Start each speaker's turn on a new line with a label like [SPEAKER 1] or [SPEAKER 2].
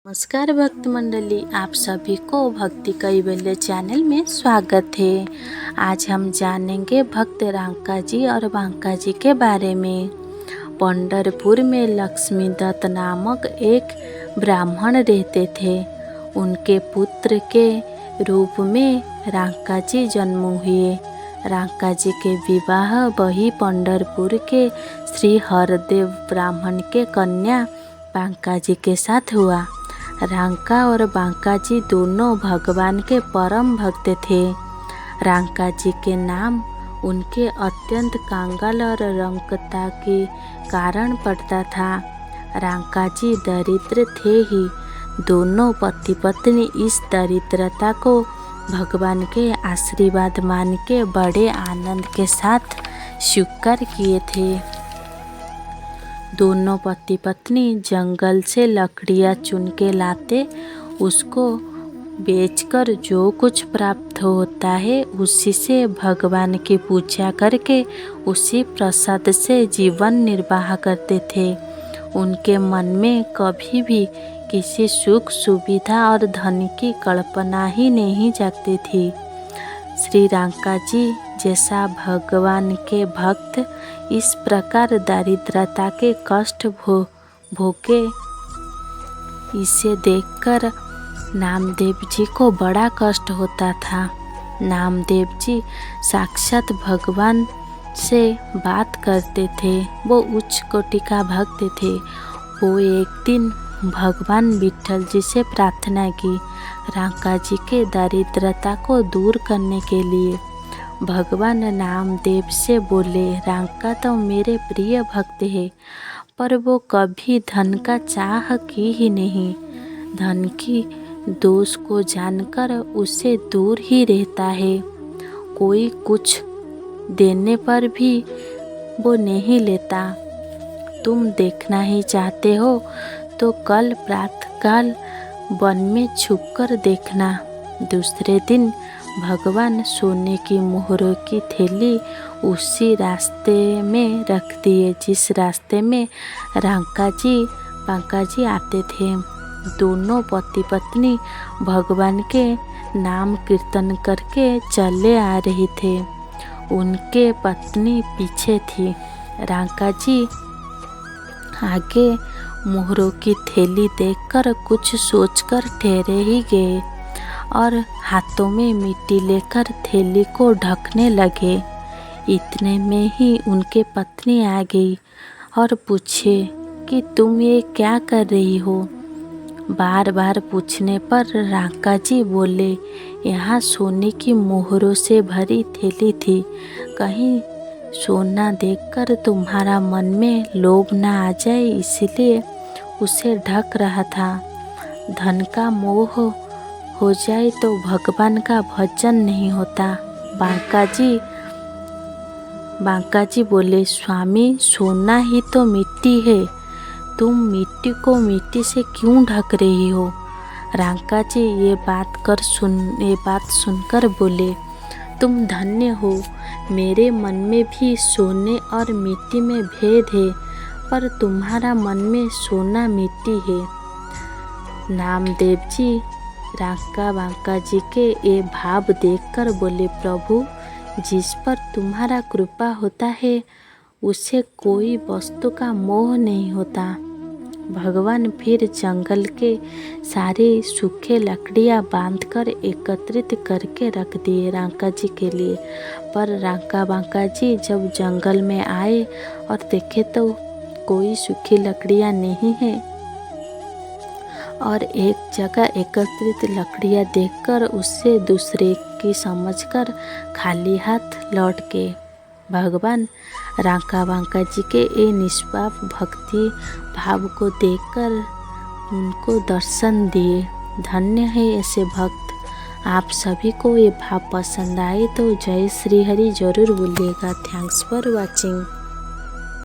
[SPEAKER 1] नमस्कार भक्त मंडली, आप सभी को भक्ति कैवल्य चैनल में स्वागत है। आज हम जानेंगे भक्त रांका जी और बांका जी के बारे में। पंढरपुर में लक्ष्मी दत्त नामक एक ब्राह्मण रहते थे। उनके पुत्र के रूप में रांका जी जन्म हुए। रांका जी के विवाह वही पंढरपुर के श्री हरदेव ब्राह्मण के कन्या बांका जी के साथ हुआ। रांका और बांका जी दोनों भगवान के परम भक्त थे। रांका जी के नाम उनके अत्यंत कांगल और रंकता के कारण पड़ता था। रांका जी दरिद्र थे ही। दोनों पति पत्नी इस दरिद्रता को भगवान के आशीर्वाद मान के बड़े आनंद के साथ स्वीकार किए थे। दोनों पति पत्नी जंगल से लकड़ियाँ चुन के लाते, उसको बेचकर जो कुछ प्राप्त होता है उसी से भगवान की पूजा करके उसी प्रसाद से जीवन निर्वाह करते थे। उनके मन में कभी भी किसी सुख सुविधा और धन की कल्पना ही नहीं जाती थी। श्री रांका जी जैसा भगवान के भक्त इस प्रकार दारिद्रता के कष्ट भोगे, इसे देखकर नामदेव जी को बड़ा कष्ट होता था। नामदेव जी साक्षात भगवान से बात करते थे। वो उच्च कोटि का भक्त थे। वो एक दिन भगवान विठल जी से प्रार्थना की, रांका जी के दारिद्रता को दूर करने के लिए। भगवान नामदेव से बोले, रांका तो मेरे प्रिय भक्त है, पर वो कभी धन का चाह की ही नहीं। धन की दोष को जानकर उससे दूर ही रहता है। कोई कुछ देने पर भी वो नहीं लेता। तुम देखना ही चाहते हो तो कल प्रातःकाल वन में छुपकर देखना। दूसरे दिन भगवान सोने की मोहरों की थैली उसी रास्ते में रख दिए जिस रास्ते में रांका जी बांका जी आते थे। दोनों पति पत्नी भगवान के नाम कीर्तन करके चले आ रही थे। उनके पत्नी पीछे थी। रांका जी आगे मोहरों की थैली देखकर कुछ सोचकर ठहरे ही गए और हाथों में मिट्टी लेकर थैली को ढकने लगे। इतने में ही उनके पत्नी आ गई और पूछे कि तुम ये क्या कर रही हो। बार बार पूछने पर रांका जी बोले, यहाँ सोने की मोहरों से भरी थैली थी। कहीं सोना देखकर तुम्हारा मन में लोभ ना आ जाए, इसलिए उसे ढक रहा था। धन का मोह हो जाए तो भगवान का भजन नहीं होता। बांका जी बोले, स्वामी सुनना ही तो मिट्टी है, तुम मिट्टी को मिट्टी से क्यों ढक रही हो। रांका जी ये बात सुनकर बोले, तुम धन्य हो, मेरे मन में भी सोने और मिट्टी में भेद है, पर तुम्हारा मन में सोना मिट्टी है। नामदेव जी रांका बांका जी के ये भाव देखकर बोले, प्रभु जिस पर तुम्हारा कृपा होता है उसे कोई वस्तु का मोह नहीं होता। भगवान फिर जंगल के सारे सूखे लकड़ियाँ बांधकर एकत्रित करके रख दिए रांका जी के लिए। पर रांका बांका जी जब जंगल में आए और देखे तो कोई सूखी लकड़ियाँ नहीं है और एक जगह एकत्रित लकड़ियाँ देखकर उससे दूसरे की समझकर खाली हाथ लौट गए। भगवान रांका बांका जी के ये निष्पाप भक्ति भाव को देखकर उनको दर्शन दिए। धन्य है ऐसे भक्त। आप सभी को ये भाव पसंद आए तो जय श्री हरि जरूर बोलिएगा। Thanks for watching.